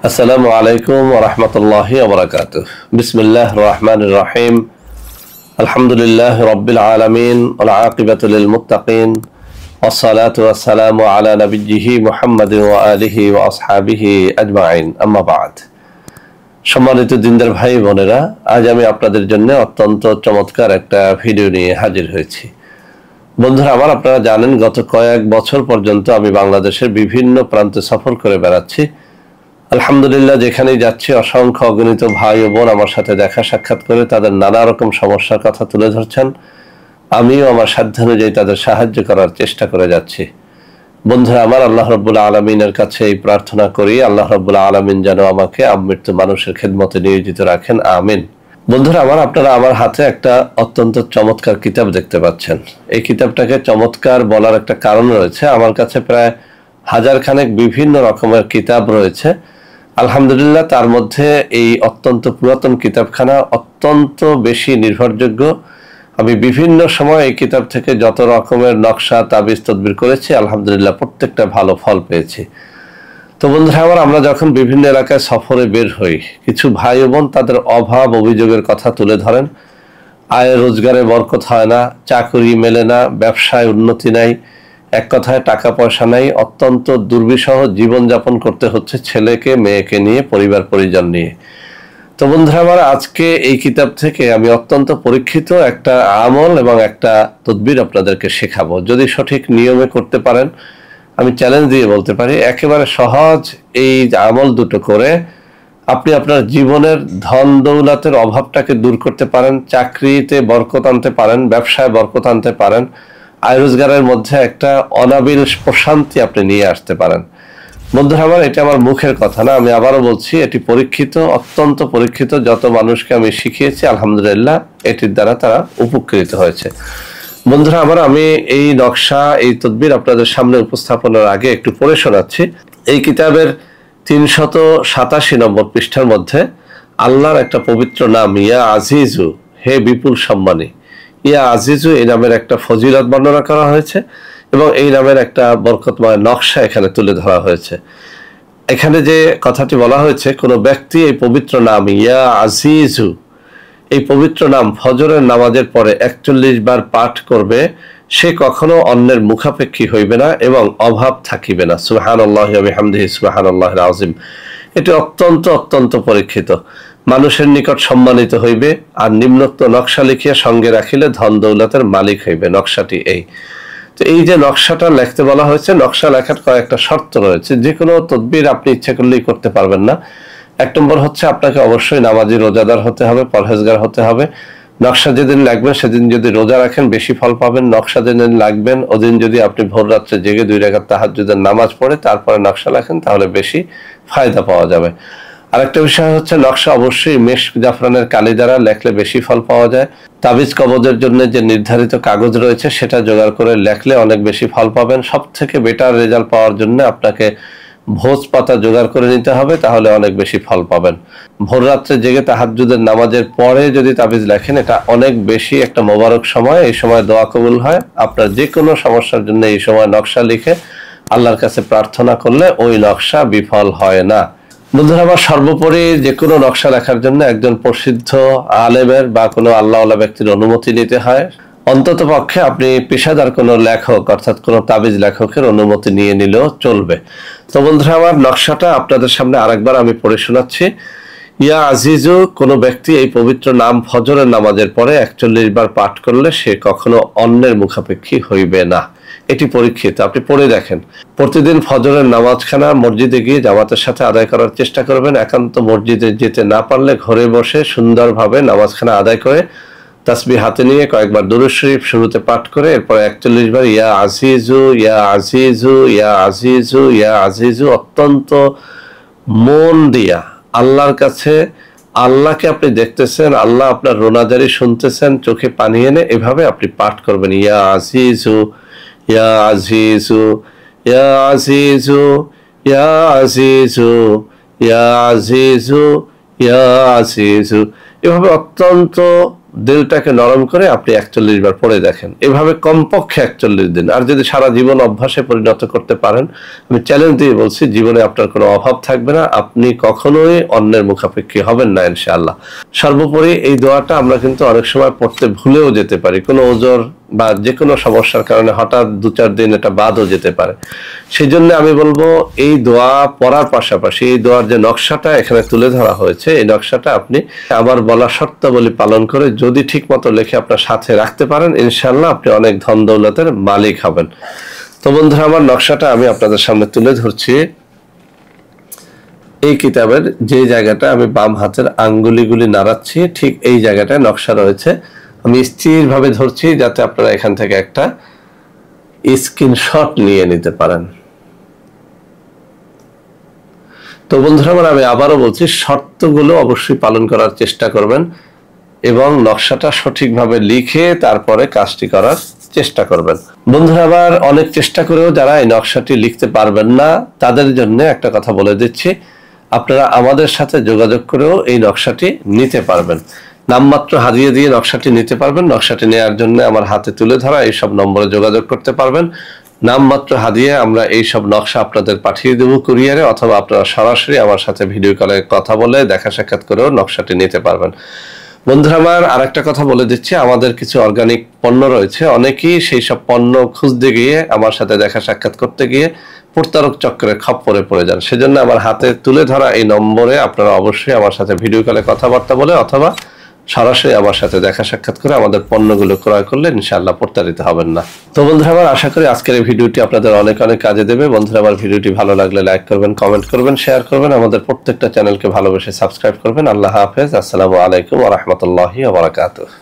আসসালামু আলাইকুম ওয়া রাহমাতুল্লাহি ওয়া বারাকাতুহু। বিসমিল্লাহির রহমানির রহিম। আলহামদুলিল্লাহি রাব্বিল আলামিন ওয়াল আকিবাতু লিল মুত্তাকিন ওয়াস সালাতু ওয়াস সালামু আলা নাবিয়্যিহি মুহাম্মাদিন ওয়া আলিহি ওয়া আসহাবিহি আজমাইন। আম্মা বা'দ। সম্মানিত দিনদার ভাই বোনেরা, আজ আমি আপনাদের জন্য অত্যন্ত চমৎকার একটা ভিডিও নিয়ে হাজির হয়েছি। বন্ধুরা আমার, আপনারা জানেন গত কয়েক বছর পর্যন্ত আমি বাংলাদেশের বিভিন্ন প্রান্তে সফর করে বেড়াচ্ছি। আলহামদুলিল্লাহ, যেখানেই যাচ্ছি অসংখ্য অগণিত ভাই ও বোন আমার সাথে দেখা সাক্ষাৎ করে তাদের নানা রকম সমস্যার কথা তুলে ধরছেন। আমিও আমার সাধ্যানুযায়ী তাদের সাহায্য করার চেষ্টা করে যাচ্ছি। বন্ধুরা আমার, আল্লাহ রাব্বুল আলামিনের কাছে এই প্রার্থনা করি, আল্লাহ রাব্বুল আলামিন যেন আমাকে আমৃত্যু মানুষের খেদমতে নিয়োজিত রাখেন, আমিন। বন্ধুরা আমার, আপনারা আমার হাতে একটা অত্যন্ত চমৎকার কিতাব দেখতে পাচ্ছেন। এই কিতাবটাকে চমৎকার বলার একটা কারণ রয়েছে। আমার কাছে প্রায় হাজারখানেক বিভিন্ন রকমের কিতাব রয়েছে। আলহামদুলিল্লাহ, তার মধ্যে এই অত্যন্ত পুরাতন কিতাবখানা অত্যন্ত বেশি নির্ভরযোগ্য। আমি বিভিন্ন সময় এই কিতাব থেকে যত রকমের নকশা তাবিজ তদবির করেছি, আলহামদুলিল্লাহ প্রত্যেকটা ভালো ফল পেয়েছি। তো বন্ধুরা আমার, আমরা যখন বিভিন্ন এলাকায় সফরে বের হই, কিছু ভাই ও বোন তাদের অভাব অভিযোগের কথা তুলে ধরেন। আয় রোজগারে বরকত হয় না, চাকরি মেলে না, ব্যবসায় উন্নতি নাই, এক কথায় টাকা পয়সা নাই, অত্যন্ত দুর্বিষহ জীবনযাপন করতে হচ্ছে ছেলেকে মেয়েকে নিয়ে, পরিবার পরিজন নিয়ে। তো বন্ধুরা আমার, আজকে এই কিতাব থেকে আমি অত্যন্ত পরীক্ষিত একটা আমল এবং একটা তদবির আপনাদেরকে শেখাবো। যদি সঠিক নিয়মে করতে পারেন, আমি চ্যালেঞ্জ দিয়ে বলতে পারি একেবারে সহজ এই আমল দুটো করে আপনি আপনার জীবনের ধন দৌলতের অভাবটাকে দূর করতে পারেন, চাকরিতে বরকত আনতে পারেন, ব্যবসায় বরকত আনতে পারেন, আয় রোজগারের মধ্যে একটা অনাবিল প্রশান্তি আপনি নিয়ে আসতে পারেন। বন্ধুরা আমার, এটা আমার মুখের কথা না, আমি আবারও বলছি, এটি পরীক্ষিত, অত্যন্ত পরীক্ষিত। যত মানুষকে আমি শিখিয়েছি আলহামদুলিল্লাহ এটির দ্বারা তারা উপকৃত হয়েছে। বন্ধুরা আমার, আমি এই নকশা, এই তদবির আপনাদের সামনে উপস্থাপনের আগে একটু পড়ে শোনাচ্ছি। এই কিতাবের 387 নম্বর পৃষ্ঠার মধ্যে আল্লাহর একটা পবিত্র নাম ইয়া আজিজু, হে বিপুল সম্মানী, ইয়া আজিজু এই নামের একটা ফজিলত বর্ণনা করা হয়েছে এবং এই নামের একটা বরকতময় নকশা এখানে তুলে ধরা হয়েছে। এখানে যে কথাটি বলা হয়েছে, কোনো ব্যক্তি এই পবিত্র নাম ইয়া আজিজু, এই পবিত্র নাম ফজরের নামাজের পরে 41 বার পাঠ করবে, সে কখনো অন্যের মুখাপেক্ষী হইবে না এবং অভাব থাকিবে না। সুবহানাল্লাহি ওয়া বিহামদিহি সুবহানাল্লাহিল আযীম। এটি অত্যন্ত অত্যন্ত পরীক্ষিত। মানুষের নিকট সম্মানিত হইবে আর নিম্নোক্ত নকশা লিখিয়া সঙ্গে রাখিলে ধন দৌলতের মালিক হইবে। নকশাটি এই। তো এই যে নকশাটা লিখতে বলা হয়েছে, নকশা লেখার কয়েকটা শর্ত রয়েছে। যে কোনো তদবির আপনি ইচ্ছা করলেই করতে পারবেন না। 1 নম্বর হচ্ছে, আপনাকে অবশ্যই নামাজি রোজাদার হতে হবে, পরহেজগার হতে হবে। নকশা যেদিন লাগবেন সেদিন যদি রোজা রাখেন বেশি ফল পাবেন। নকশা যেদিন লাগবেন ওদিন যদি আপনি ভোর রাত্রে জেগে 2 রাকাত তাহাজ্জুদের নামাজ পড়ে তারপরে নকশা লেখেন, তাহলে বেশি ফায়দা পাওয়া যাবে। আরেকটা বিষয় হচ্ছে, নকশা অবশ্যই মেশক জাফরানের কালি দ্বারা লেখলে বেশি ফল পাওয়া যায়। তাবিজ কবজের জন্য যে নির্ধারিত কাগজ রয়েছে সেটা জোগাড় করে লেখলে অনেক বেশি ফল পাবেন। সব থেকে বেটার রেজাল্ট পাওয়ার জন্য আপনাকে ভোজ পাতা জোগাড় করে নিতে হবে, তাহলে অনেক বেশি ফল পাবেন। ভোর রাত্রে জেগে তাহাজ্জুদের নামাজের পরে যদি তাবিজ লেখেন, এটা অনেক বেশি একটা মোবারক সময়। এই সময় দোয়া কবুল হয়। আপনার যে কোনো সমস্যার জন্য এই সময় নকশা লিখে আল্লাহর কাছে প্রার্থনা করলে ওই নকশা বিফল হয় না। বন্ধুরা আমার, সর্বোপরি যে কোনো নকশা লেখার জন্য একজন প্রসিদ্ধ আলেমের বা কোনো আল্লাহওয়ালা ব্যক্তির অনুমতি নিতে হয়। অন্তত পক্ষে আপনি পেশাদার কোনো লেখক অর্থাৎ কোনো তাবিজ লেখকের অনুমতি নিয়ে নিলেও চলবে। তো বন্ধুরা আমার, নকশাটা আপনাদের সামনে আরেকবার আমি পড়ে শোনাচ্ছি। ইয়া আজিজু, কোনো ব্যক্তি এই পবিত্র নাম ফজরের নামাজের পরে 41 বার পাঠ করলে সে কখনো অন্যের মুখাপেক্ষী হইবে না। এটি পরীক্ষিত, আপনি পড়ে দেখেন। প্রতিদিন ফজরের নামাজখানা মসজিদে গিয়ে জামাতের সাথে আদায় করার চেষ্টা করবেন। একান্ত মসজিদে যেতে না পারলে ঘরে বসে সুন্দরভাবে নামাজখানা আদায় করে তাসবিহ হাতে নিয়ে কয়েকবার দুরূদ শরীফ শুরুতে পাঠ করে এরপরে 41 বার ইয়া আজিজু, ইয়া আজিজু, ইয়া আজিজু, ইয়া আজিজু অত্যন্ত মন দিয়া আল্লাহর কাছে, আল্লাহকে আপনি দেখতেছেন, আল্লাহ আপনার রোনাজারি শুনতেছেন, চোখে পানি এনে এভাবে আপনি পাঠ করবেন। ইয়া আজিজু, ইয়া আজিজু, ইয়া আজিজু, ইয়া আজিজু, ইয়া আজিজু, ইয়া আজিজু, এভাবে অত্যন্ত দিলটাকে নরম করে আপনি 41 বার পড়ে দেখেন, এভাবে কমপক্ষে 41 দিন। আর যদি সারা জীবন অভ্যাসে পরিণত করতে পারেন, আমি চ্যালেঞ্জ দিয়ে বলছি, জীবনে আপনার কোনো অভাব থাকবে না, আপনি কখনোই অন্যের মুখাপেক্ষী হবেন না ইনশাআল্লাহ। সর্বোপরি এই দোয়াটা আমরা কিন্তু অনেক সময় পড়তে ভুলেও যেতে পারি, কোনো ওজর বা যে কোনো সমস্যার কারণে হঠাৎ 2-4 দিন এটা বাদও যেতে পারে। সেই জন্য আমি বলবো এই দোয়া পড়ার পাশাপাশি এই দোয়ার যে নকশাটা এখানে তুলে ধরা হয়েছে, এই নকশাটা আপনি আমার বলা শর্তাবলী পালন করে যদি ঠিক মতো লিখে আপনার সাথে রাখতে পারেন, ইনশাআল্লাহ আপনি অনেক ধন দৌলতের মালিক হবেন। তো বন্ধুরা, আমার নকশাটা আমি আপনাদের সামনে তুলে ধরছি। এই কিতাবের যে জায়গাটা আমি বাম হাতের আঙ্গুলিগুলি নাড়াচ্ছি, ঠিক এই জায়গাটায় নকশা রয়েছে। আমি স্থিরভাবে ধরছি যাতে আপনারা এখান থেকে একটা স্ক্রিনশট নিয়ে নিতে পারেন। তো বন্ধুরা আমার, আমি আবারও বলছি, শর্তগুলো অবশ্যই পালন করার চেষ্টা করবেন এবং নকশাটা সঠিকভাবে লিখে তারপরে কাজটি করার চেষ্টা করবেন। বন্ধুরা, আবার অনেক চেষ্টা করেও যারা এই নকশাটি লিখতে পারবেন না, তাদের জন্য একটা কথা বলে দিচ্ছি, আপনারা আমাদের সাথে যোগাযোগ করেও এই নকশাটি নিতে পারবেন। নামমাত্র হাদিয়া দিয়ে নকশাটি নিতে পারবেন। নকশাটি নেওয়ার জন্য আমার হাতে তুলে ধরা এইসব নম্বরে যোগাযোগ করতে পারবেন। নামমাত্র হাদিয়া আমরা এইসব নকশা আপনাদের পাঠিয়ে দেবো কুরিয়ারে, অথবা আপনারা সরাসরি আমার সাথে ভিডিও কলে কথা বলে দেখা সাক্ষাৎ করেও নকশাটি নিতে পারবেন। বন্ধুরা আমার, আরেকটা কথা বলে দিচ্ছি, আমাদের কিছু অর্গানিক পণ্য রয়েছে। অনেকেই সেই সব পণ্য খুঁজতে গিয়ে, আমার সাথে দেখা সাক্ষাৎ করতে গিয়ে প্রতারক চক্রে খপ্পরে পড়ে যান। সেজন্য আমার হাতে তুলে ধরা এই নম্বরে আপনারা অবশ্যই আমার সাথে ভিডিও কলে কথাবার্তা বলে অথবা সরাসরি আমার সাথে দেখা সাক্ষাৎ করে আমাদের পণ্যগুলো ক্রয় করলে ইনশাআল্লাহ প্রতারিত হবেন না। তো বন্ধুরা আমার, আশা করি আজকের এই ভিডিওটি আপনাদের অনেক অনেক কাজে দেবে। বন্ধুরা আমার, ভিডিওটি ভালো লাগলে লাইক করবেন, কমেন্ট করবেন, শেয়ার করবেন, আমাদের প্রত্যেকটা চ্যানেলকে ভালোবেসে সাবস্ক্রাইব করবেন। আল্লাহ হাফেজ। আসসালামু আলাইকুম ওয়া রাহমাতুল্লাহি ওয়া বারাকাতুহু।